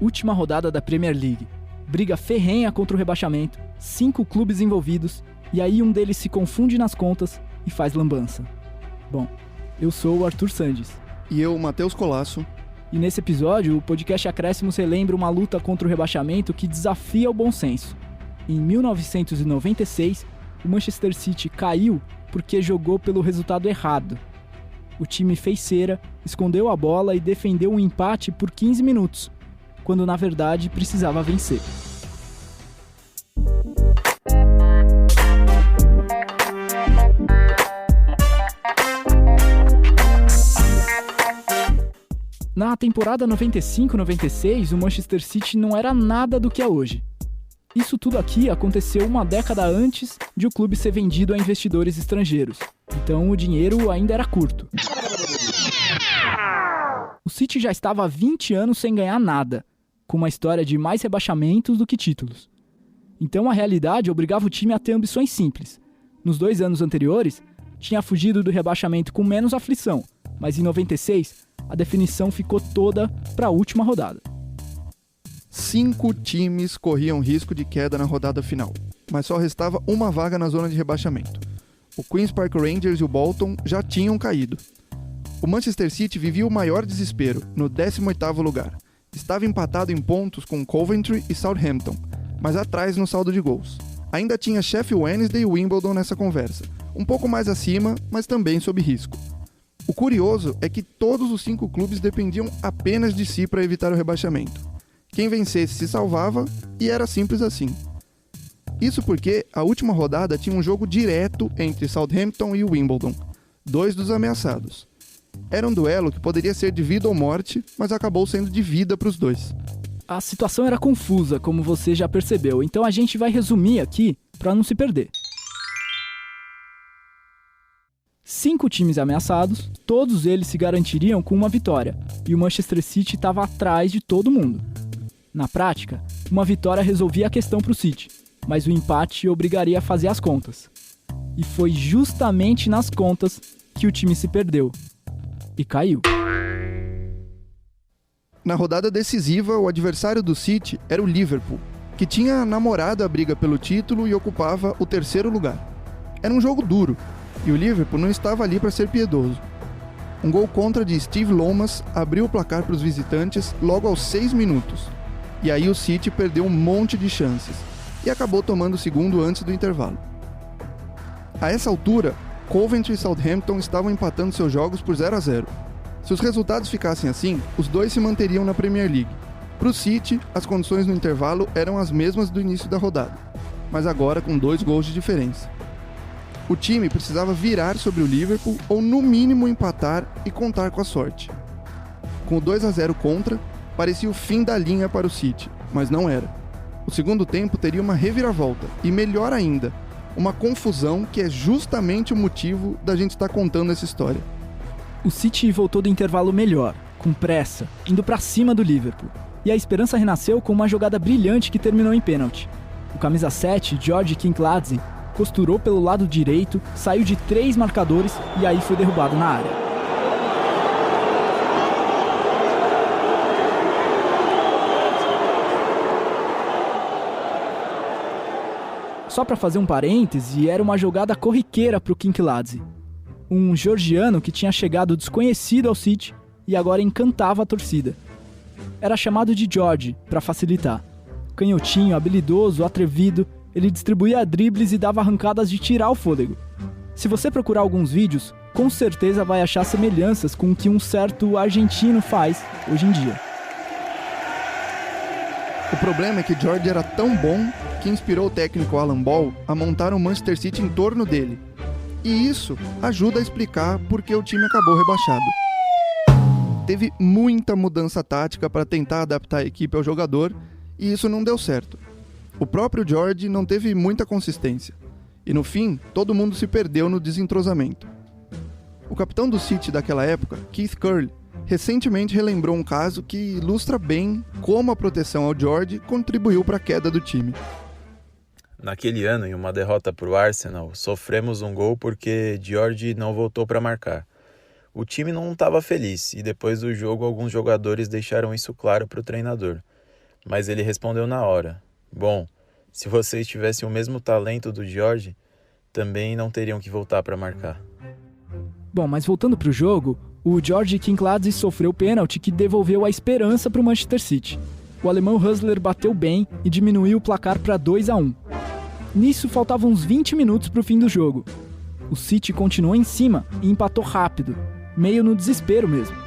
Última rodada da Premier League. Briga ferrenha contra o rebaixamento, 5 clubes envolvidos, e aí um deles se confunde nas contas e faz lambança. Bom, eu sou o Arthur Sandes. E eu, Matheus Colasso. E nesse episódio, o podcast Acréscimos relembra uma luta contra o rebaixamento que desafia o bom senso. Em 1996, o Manchester City caiu porque jogou pelo resultado errado. O time fez cera, escondeu a bola e defendeu um empate por 15 minutos, quando na verdade precisava vencer. Na temporada 95-96, o Manchester City não era nada do que é hoje. Isso tudo aqui aconteceu uma década antes de o clube ser vendido a investidores estrangeiros. Então o dinheiro ainda era curto. O City já estava há 20 anos sem ganhar nada, com uma história de mais rebaixamentos do que títulos. Então a realidade obrigava o time a ter ambições simples. Nos 2 anos anteriores, tinha fugido do rebaixamento com menos aflição, mas em 96, a definição ficou toda para a última rodada. 5 times corriam risco de queda na rodada final, mas só restava uma vaga na zona de rebaixamento. O Queen's Park Rangers e o Bolton já tinham caído. O Manchester City vivia o maior desespero, no 18º lugar. Estava empatado em pontos com Coventry e Southampton, mas atrás no saldo de gols. Ainda tinha Sheffield Wednesday e Wimbledon nessa conversa, um pouco mais acima, mas também sob risco. O curioso é que todos os 5 clubes dependiam apenas de si para evitar o rebaixamento. Quem vencesse se salvava e era simples assim. Isso porque a última rodada tinha um jogo direto entre Southampton e Wimbledon, 2 dos ameaçados. Era um duelo que poderia ser de vida ou morte, mas acabou sendo de vida para os dois. A situação era confusa, como você já percebeu, então a gente vai resumir aqui para não se perder. 5 times ameaçados, todos eles se garantiriam com uma vitória, e o Manchester City estava atrás de todo mundo. Na prática, uma vitória resolvia a questão para o City, mas o empate obrigaria a fazer as contas. E foi justamente nas contas que o time se perdeu. E caiu. Na rodada decisiva, o adversário do City era o Liverpool, que tinha namorado a briga pelo título e ocupava o 3º lugar. Era um jogo duro, e o Liverpool não estava ali para ser piedoso. Um gol contra de Steve Lomas abriu o placar para os visitantes logo aos 6 minutos. E aí o City perdeu um monte de chances e acabou tomando o segundo antes do intervalo. A essa altura, Coventry e Southampton estavam empatando seus jogos por 0-0. Se os resultados ficassem assim, os dois se manteriam na Premier League. Para o City, as condições no intervalo eram as mesmas do início da rodada, mas agora com 2 gols de diferença. O time precisava virar sobre o Liverpool ou no mínimo empatar e contar com a sorte. Com o 2-0 contra, parecia o fim da linha para o City, mas não era. O segundo tempo teria uma reviravolta e, melhor ainda, uma confusão que é justamente o motivo da gente estar contando essa história. O City voltou do intervalo melhor, com pressa, indo para cima do Liverpool. E a esperança renasceu com uma jogada brilhante que terminou em pênalti. O camisa 7, George Kinkladze, costurou pelo lado direito, saiu de 3 marcadores e aí foi derrubado na área. Só para fazer um parêntese, era uma jogada corriqueira para o Kinkladze, um georgiano que tinha chegado desconhecido ao City e agora encantava a torcida. Era chamado de George, para facilitar. Canhotinho, habilidoso, atrevido, ele distribuía dribles e dava arrancadas de tirar o fôlego. Se você procurar alguns vídeos, com certeza vai achar semelhanças com o que um certo argentino faz hoje em dia. O problema é que George era tão bom que inspirou o técnico Alan Ball a montar um Manchester City em torno dele. E isso ajuda a explicar por que o time acabou rebaixado. Teve muita mudança tática para tentar adaptar a equipe ao jogador e isso não deu certo. O próprio George não teve muita consistência. E no fim, todo mundo se perdeu no desentrosamento. O capitão do City daquela época, Keith Curley, recentemente relembrou um caso que ilustra bem como a proteção ao George contribuiu para a queda do time. Naquele ano, em uma derrota para o Arsenal, sofremos um gol porque George não voltou para marcar. O time não estava feliz e depois do jogo alguns jogadores deixaram isso claro para o treinador. mas ele respondeu na hora: bom, se vocês tivessem o mesmo talento do George, também não teriam que voltar para marcar. Bom, mas voltando para o jogo, o George Kinkladze sofreu pênalti que devolveu a esperança para o Manchester City. O alemão Hüsler bateu bem e diminuiu o placar para 2-1. Nisso faltavam uns 20 minutos para o fim do jogo. O City continuou em cima e empatou rápido, meio no desespero mesmo.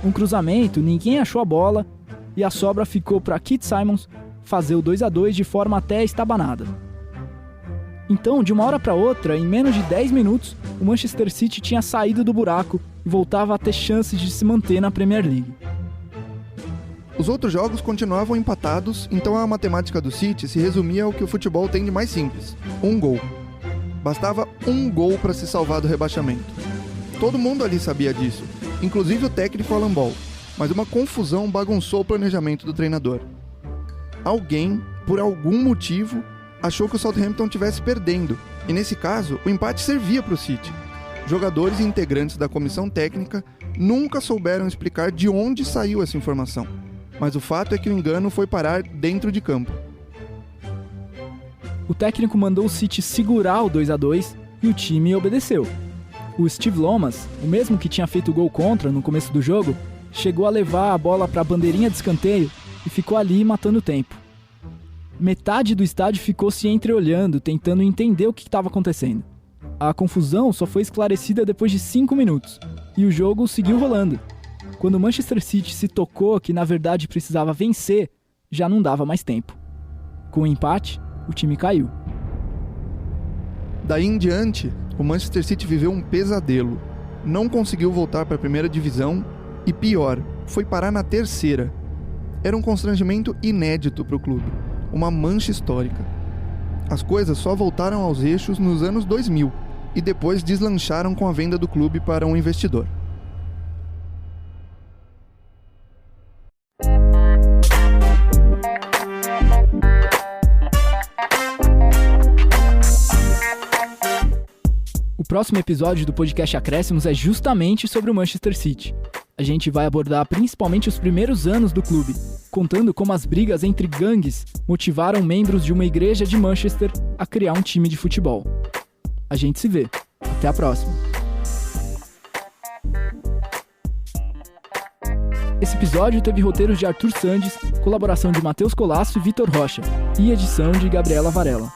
Um cruzamento, ninguém achou a bola e a sobra ficou para Keith Simons fazer o 2-2 de forma até estabanada. Então, de uma hora para outra, em menos de 10 minutos, o Manchester City tinha saído do buraco e voltava a ter chances de se manter na Premier League. Os outros jogos continuavam empatados, então a matemática do City se resumia ao que o futebol tem de mais simples: um gol. Bastava um gol para se salvar do rebaixamento. Todo mundo ali sabia disso, inclusive o técnico Alan Ball, mas uma confusão bagunçou o planejamento do treinador. Alguém, por algum motivo, achou que o Southampton estivesse perdendo, e nesse caso, o empate servia para o City. Jogadores e integrantes da comissão técnica nunca souberam explicar de onde saiu essa informação, mas o fato é que o engano foi parar dentro de campo. O técnico mandou o City segurar o 2-2 e o time obedeceu. O Steve Lomas, o mesmo que tinha feito o gol contra no começo do jogo, chegou a levar a bola para a bandeirinha de escanteio e ficou ali matando o tempo. Metade do estádio ficou se entreolhando, tentando entender o que estava acontecendo. A confusão só foi esclarecida depois de 5 minutos, e o jogo seguiu rolando. Quando o Manchester City se tocou que na verdade precisava vencer, já não dava mais tempo. Com o empate, o time caiu. Daí em diante, o Manchester City viveu um pesadelo. Não conseguiu voltar para a primeira divisão e, pior, foi parar na terceira. Era um constrangimento inédito para o clube, uma mancha histórica. As coisas só voltaram aos eixos nos anos 2000 e depois deslancharam com a venda do clube para um investidor. O próximo episódio do podcast Acréscimos é justamente sobre o Manchester City. A gente vai abordar principalmente os primeiros anos do clube, contando como as brigas entre gangues motivaram membros de uma igreja de Manchester a criar um time de futebol. A gente se vê. Até a próxima. Esse episódio teve roteiros de Arthur Sandes, colaboração de Matheus Colasso e Vitor Rocha, e edição de Gabriela Varela.